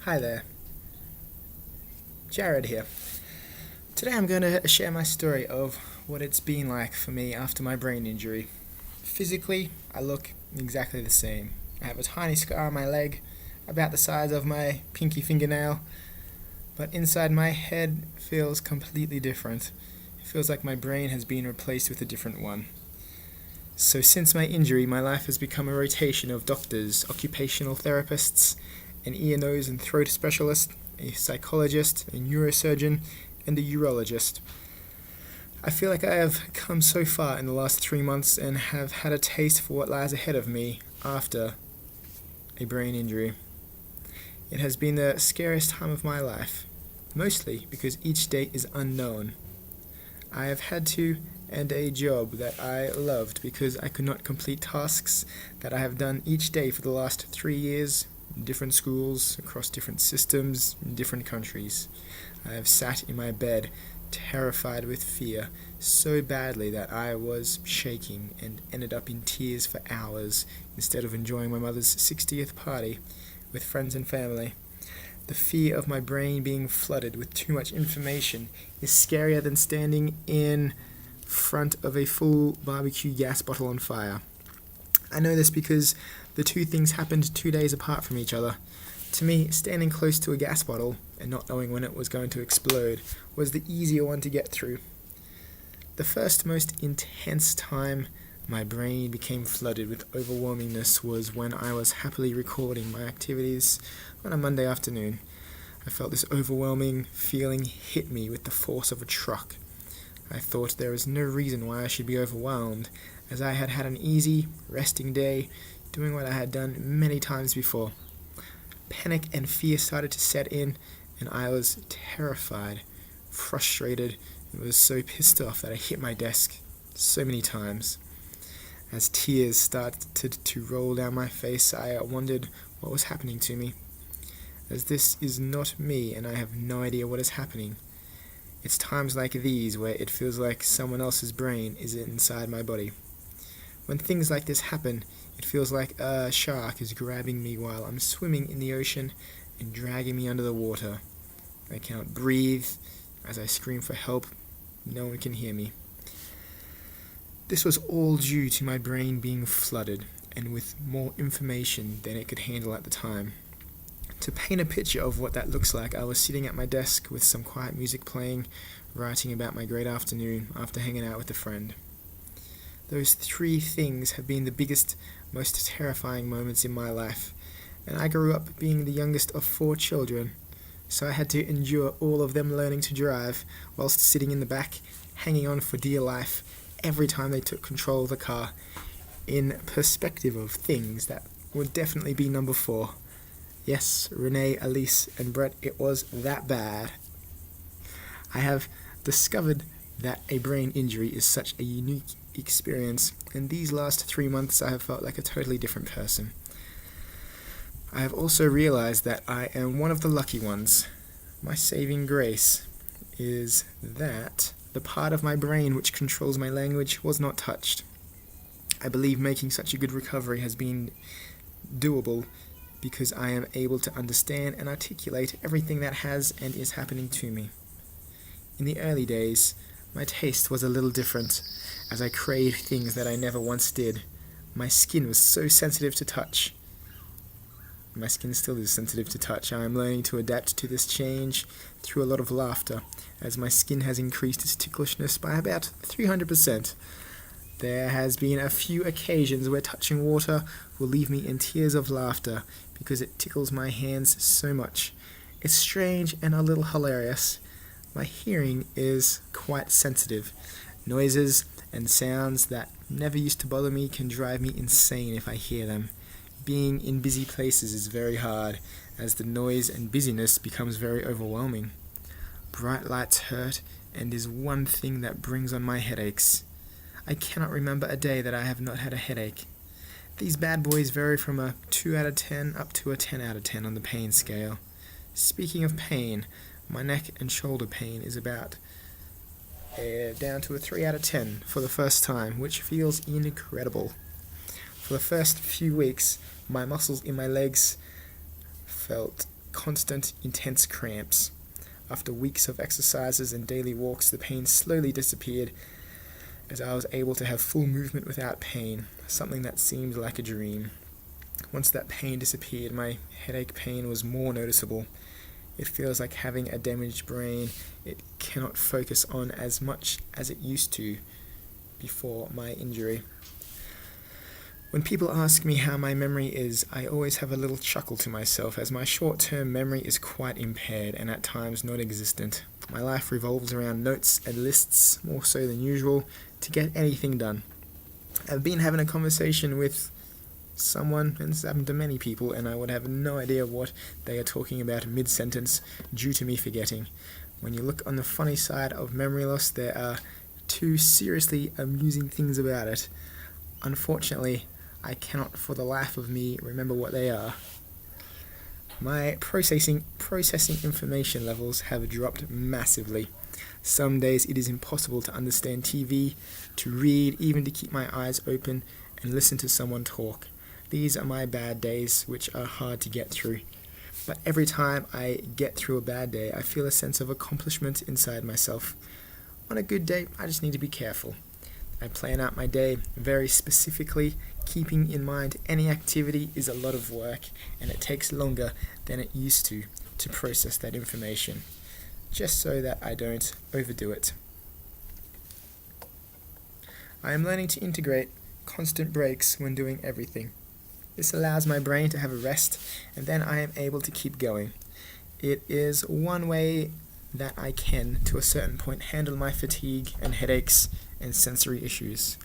Hi there, Jared here. Today I'm going to share my story of what it's been like for me after my brain injury. Physically, I look exactly the same. I have a tiny scar on my leg, about the size of my pinky fingernail, but inside my head feels completely different. It feels like my brain has been replaced with a different one. So since my injury, my life has become a rotation of doctors, occupational therapists, an ear, nose and throat specialist, a psychologist, a neurosurgeon, and a urologist. I feel like I have come so far in the last 3 months and have had a taste for what lies ahead of me after a brain injury. It has been the scariest time of my life, mostly because each day is unknown. I have had to end a job that I loved because I could not complete tasks that I have done each day for the last 3 years, in different schools, across different systems, in different countries. I have sat in my bed, terrified with fear, so badly that I was shaking and ended up in tears for hours instead of enjoying my mother's 60th party with friends and family. The fear of my brain being flooded with too much information is scarier than standing in front of a full barbecue gas bottle on fire. I know this because the two things happened 2 days apart from each other. To me, standing close to a gas bottle and not knowing when it was going to explode was the easier one to get through. The first most intense time my brain became flooded with overwhelmingness was when I was happily recording my activities on a Monday afternoon. I felt this overwhelming feeling hit me with the force of a truck. I thought there was no reason why I should be overwhelmed, as I had had an easy, resting day, doing what I had done many times before. Panic and fear started to set in, and I was terrified, frustrated, and was so pissed off that I hit my desk so many times. As tears started to roll down my face, I wondered what was happening to me, as this is not me and I have no idea what is happening. It's times like these where it feels like someone else's brain is inside my body. When things like this happen, it feels like a shark is grabbing me while I'm swimming in the ocean and dragging me under the water. I cannot breathe. As I scream for help, no one can hear me. This was all due to my brain being flooded and with more information than it could handle at the time. To paint a picture of what that looks like, I was sitting at my desk with some quiet music playing, writing about my great afternoon after hanging out with a friend. Those 3 things have been the biggest, most terrifying moments in my life, and I grew up being the youngest of 4 children, so I had to endure all of them learning to drive whilst sitting in the back, hanging on for dear life every time they took control of the car. In perspective of things, that would definitely be number 4. Yes, Renee, Elise, and Brett, it was that bad. I have discovered that a brain injury is such a unique experience, and these last 3 months I have felt like a totally different person. I have also realized that I am one of the lucky ones. My saving grace is that the part of my brain which controls my language was not touched. I believe making such a good recovery has been doable because I am able to understand and articulate everything that has and is happening to me. In the early days, my taste was a little different, as I craved things that I never once did. My skin was so sensitive to touch. My skin still is sensitive to touch. I am learning to adapt to this change through a lot of laughter, as my skin has increased its ticklishness by about 300%. There has been a few occasions where touching water will leave me in tears of laughter because it tickles my hands so much. It's strange and a little hilarious. My hearing is quite sensitive. Noises and sounds that never used to bother me can drive me insane if I hear them. Being in busy places is very hard, as the noise and busyness becomes very overwhelming. Bright lights hurt and is one thing that brings on my headaches. I cannot remember a day that I have not had a headache. These bad boys vary from a 2 out of 10 up to a 10 out of 10 on the pain scale. Speaking of pain, my neck and shoulder pain is about down to a 3 out of 10 for the first time, which feels incredible. For the first few weeks, my muscles in my legs felt constant, intense cramps. After weeks of exercises and daily walks, the pain slowly disappeared as I was able to have full movement without pain, something that seemed like a dream. Once that pain disappeared, my headache pain was more noticeable. It feels like having a damaged brain. It cannot focus on as much as it used to before my injury. When people ask me how my memory is, I always have a little chuckle to myself, as my short-term memory is quite impaired and at times non-existent. My life revolves around notes and lists, more so than usual, to get anything done. I've been having a conversation with someone, and this happened to many people, and I would have no idea what they are talking about mid-sentence due to me forgetting. When you look on the funny side of memory loss, there are two seriously amusing things about it. Unfortunately, I cannot for the life of me remember what they are. My processing information levels have dropped massively. Some days it is impossible to understand TV, to read, even to keep my eyes open and listen to someone talk. These are my bad days, which are hard to get through. But every time I get through a bad day, I feel a sense of accomplishment inside myself. On a good day, I just need to be careful. I plan out my day very specifically, keeping in mind any activity is a lot of work and it takes longer than it used to process that information, just so that I don't overdo it. I am learning to integrate constant breaks when doing everything. This allows my brain to have a rest, and then I am able to keep going. It is one way that I can, to a certain point, handle my fatigue and headaches and sensory issues.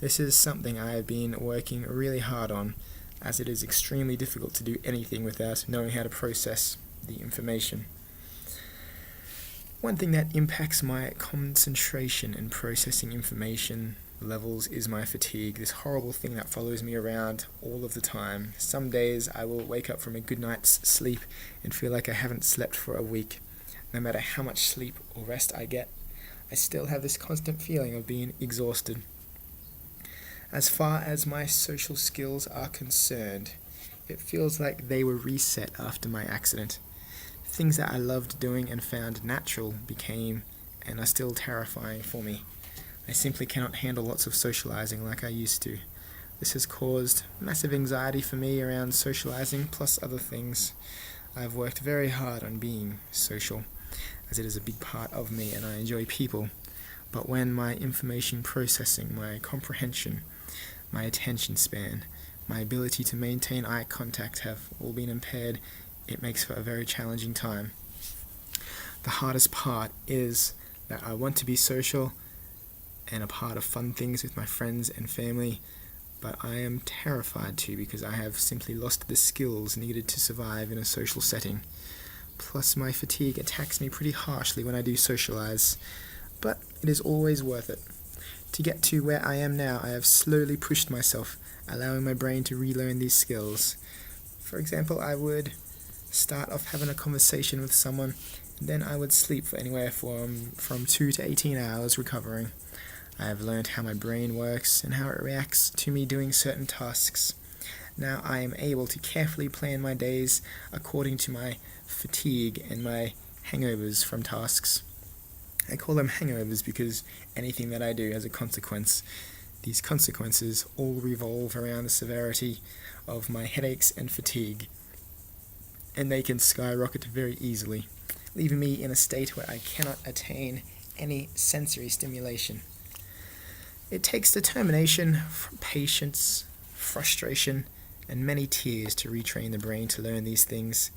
This is something I have been working really hard on, as it is extremely difficult to do anything without knowing how to process the information. One thing that impacts my concentration and processing information levels is my fatigue, this horrible thing that follows me around all of the time. Some days I will wake up from a good night's sleep and feel like I haven't slept for a week. No matter how much sleep or rest I get, I still have this constant feeling of being exhausted. As far as my social skills are concerned, it feels like they were reset after my accident. Things that I loved doing and found natural became and are still terrifying for me. I simply cannot handle lots of socializing like I used to. This has caused massive anxiety for me around socializing, plus other things. I've worked very hard on being social, as it is a big part of me and I enjoy people. But when my information processing, my comprehension, my attention span, my ability to maintain eye contact have all been impaired, it makes for a very challenging time. The hardest part is that I want to be social and a part of fun things with my friends and family, but I am terrified to because I have simply lost the skills needed to survive in a social setting. Plus my fatigue attacks me pretty harshly when I do socialize, but it is always worth it. To get to where I am now, I have slowly pushed myself, allowing my brain to relearn these skills. For example, I would start off having a conversation with someone, and then I would sleep for anywhere from 2 to 18 hours recovering. I have learned how my brain works and how it reacts to me doing certain tasks. Now I am able to carefully plan my days according to my fatigue and my hangovers from tasks. I call them hangovers because anything that I do has a consequence. These consequences all revolve around the severity of my headaches and fatigue, and they can skyrocket very easily, leaving me in a state where I cannot attain any sensory stimulation. It takes determination, patience, frustration, and many tears to retrain the brain to learn these things.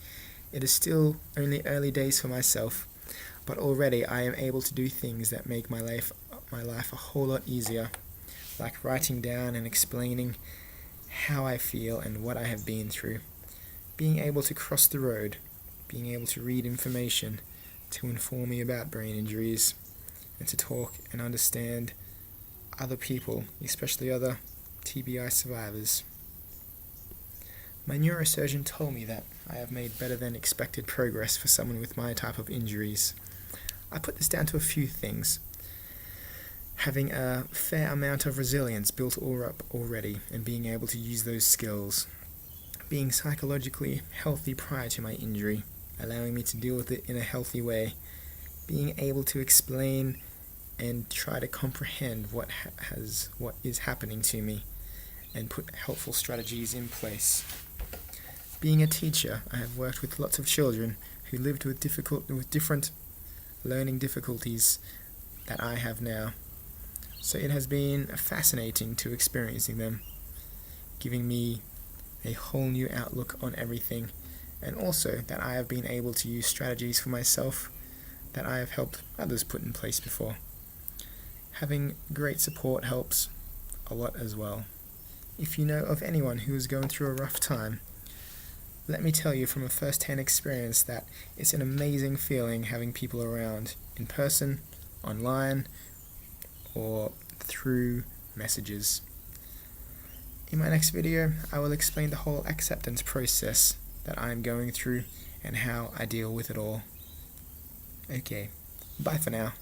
It is still only early days for myself, but already I am able to do things that make my life a whole lot easier, like writing down and explaining how I feel and what I have been through, being able to cross the road, being able to read information to inform me about brain injuries, and to talk and understand other people, especially other TBI survivors. My neurosurgeon told me that I have made better than expected progress for someone with my type of injuries. I put this down to a few things. Having a fair amount of resilience built up already and being able to use those skills. being psychologically healthy prior to my injury, allowing me to deal with it in a healthy way, being able to explain and try to comprehend what is happening to me, and put helpful strategies in place. Being a teacher, I have worked with lots of children who lived with different learning difficulties that I have now. So it has been fascinating to experiencing them, giving me a whole new outlook on everything, and also that I have been able to use strategies for myself that I have helped others put in place before. Having great support helps a lot as well. If you know of anyone who is going through a rough time, let me tell you from a first-hand experience that it's an amazing feeling having people around, in person, online, or through messages. In my next video, I will explain the whole acceptance process that I'm going through and how I deal with it all. Okay, bye for now.